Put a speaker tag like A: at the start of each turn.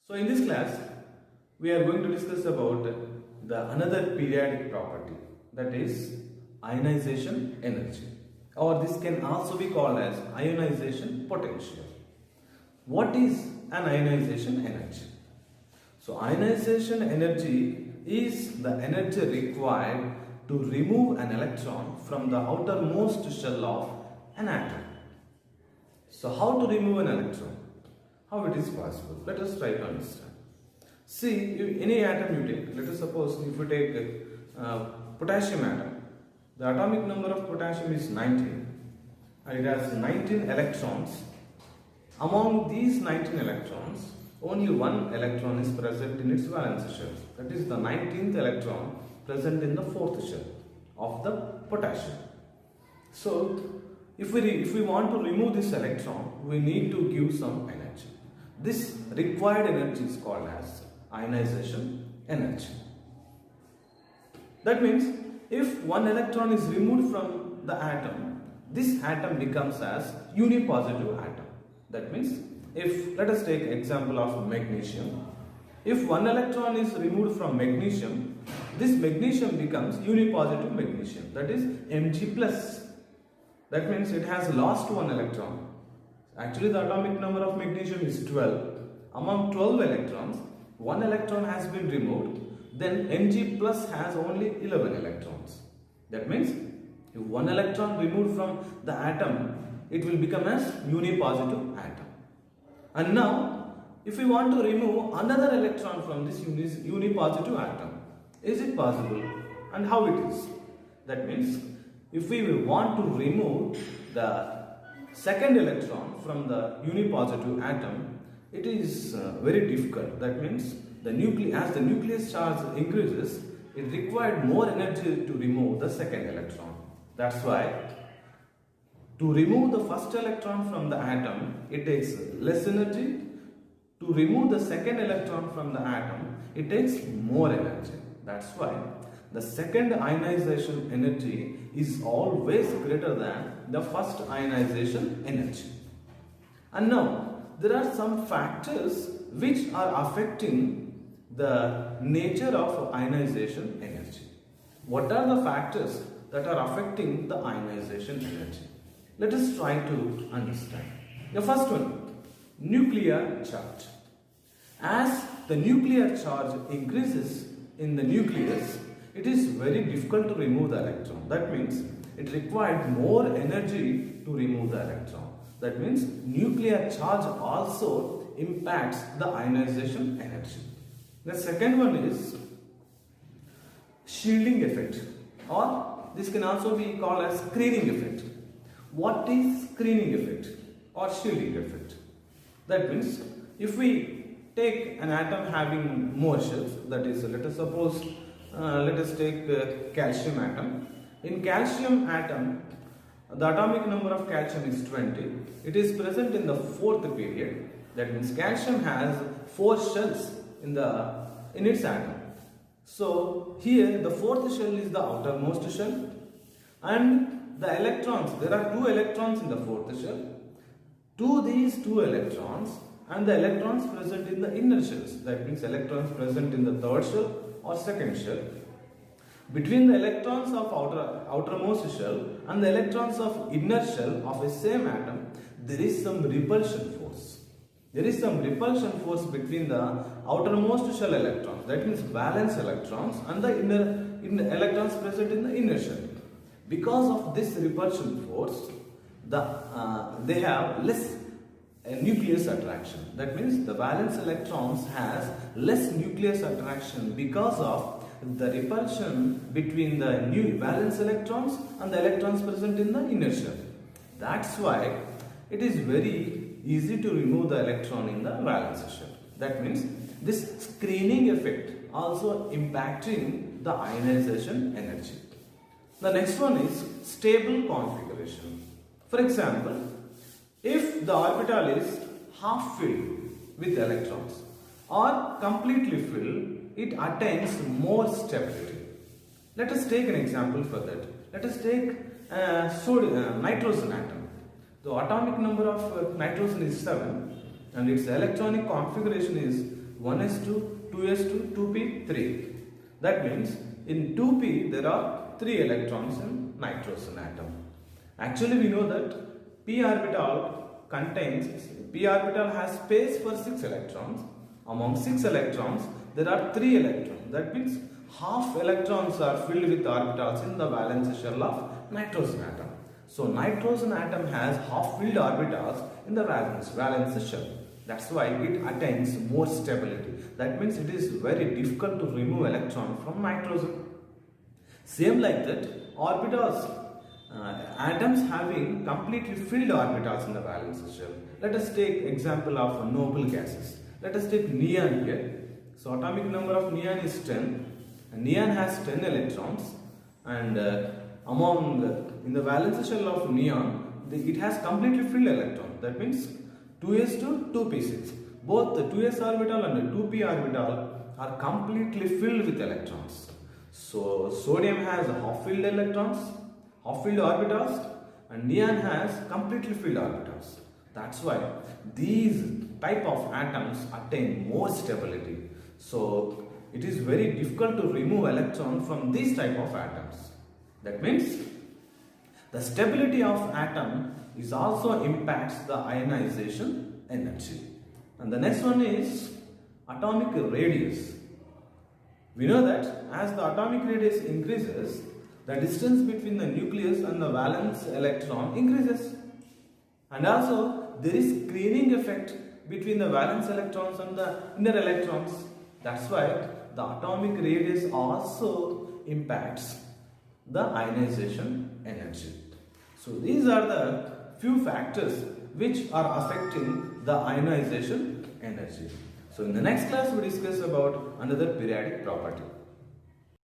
A: So in this class, we are going to discuss about the another periodic property, that is ionization energy, or this can also be called as ionization potential. What is an ionization energy? So ionization energy is the energy required to remove an electron from the outermost shell of an atom. So how to remove an electron? How it is possible? Let us try to understand. See, if any atom you take, let us suppose if you take potassium atom, the atomic number of potassium is 19 and it has 19 electrons. Among these 19 electrons, only one electron is present in its valence shell. That is the 19th electron present in the fourth shell of the potassium. So, if we want to remove this electron, we need to give some energy. This required energy is called as ionization energy. That means if one electron is removed from the atom, this atom becomes as unipositive atom. That means if, let us take example of magnesium. If one electron is removed from magnesium, this magnesium becomes unipositive magnesium, that is Mg plus. That means it has lost one electron. Actually the atomic number of magnesium is 12. Among 12 electrons, one electron has been removed, then Mg plus has only 11 electrons. That means if one electron removed from the atom, it will become as unipositive atom. And now, if we want to remove another electron from this unipositive atom, is it possible? And how it is? That means, if we want to remove the second electron from the unipositive atom, it is very difficult. That means, as the nucleus charge increases, it required more energy to remove the second electron. That's why, to remove the first electron from the atom, it takes less energy. To remove the second electron from the atom, it takes more energy. That's why the second ionization energy is always greater than the first ionization energy. And now, there are some factors which are affecting the nature of ionization energy. What are the factors that are affecting the ionization energy? Let us try to understand. The first one, nuclear charge. As the nuclear charge increases in the nucleus, it is very difficult to remove the electron. That means it required more energy to remove the electron. That means nuclear charge also impacts the ionization energy. The second one is shielding effect, or this can also be called as screening effect. What is screening effect or shielding effect? That means if we take an atom having more shells, that is, let us suppose, let us take calcium atom. In calcium atom, the atomic number of calcium is 20. It is present in the fourth period. That means calcium has 4 shells in its atom. So here the fourth shell is the outermost shell, and the electrons, there are 2 electrons in the fourth shell. To these 2 electrons and the electrons present in the inner shells, that means electrons present in the third shell or second shell. Between the electrons of outermost shell and the electrons of inner shell of a same atom, there is some repulsion force. There is some repulsion force between the outermost shell electrons, that means valence electrons, and the inner electrons present in the inner shell. Because of this repulsion force, they have less nucleus attraction. That means the valence electrons has less nucleus attraction because of the repulsion between the new valence electrons and the electrons present in the inner shell. That's why it is very easy to remove the electron in the valence shell. That means this screening effect also impacting the ionization energy. The next one is stable configuration. For example, if the orbital is half filled with electrons or completely filled, it attains more stability. Let us take an example for that. Let us take nitrogen atom. The atomic number of nitrogen is 7 and its electronic configuration is 1s2, 2s2, 2p, 3. That means in 2p there are 3 electrons in nitrogen atom. Actually we know that p orbital has space for 6 electrons. Among 6 electrons there are 3 electrons. That means half electrons are filled with orbitals in the valence shell of nitrogen atom. So nitrogen atom has half filled orbitals in the valence shell. That's why it attains more stability. That means it is very difficult to remove electron from nitrogen. Same like that, orbitals, atoms having completely filled orbitals in the valence shell. Let us take example of noble gases. Let us take neon here. So atomic number of neon is 10. And neon has 10 electrons, and in the valence shell of neon, it has completely filled electron. That means 2s2, 2p6. Both the 2s orbital and the 2p orbital are completely filled with electrons. So sodium has half-filled electrons, half-filled orbitals, and neon has completely filled orbitals. That's why these type of atoms attain more stability. So it is very difficult to remove electron from these type of atoms. That means the stability of atom is also impacts the ionization energy. And the next one is atomic radius. We know that as the atomic radius increases, the distance between the nucleus and the valence electron increases. And also there is screening effect between the valence electrons and the inner electrons. That's why the atomic radius also impacts the ionization energy. So these are the few factors which are affecting the ionization energy. So in the next class we discuss about another periodic property.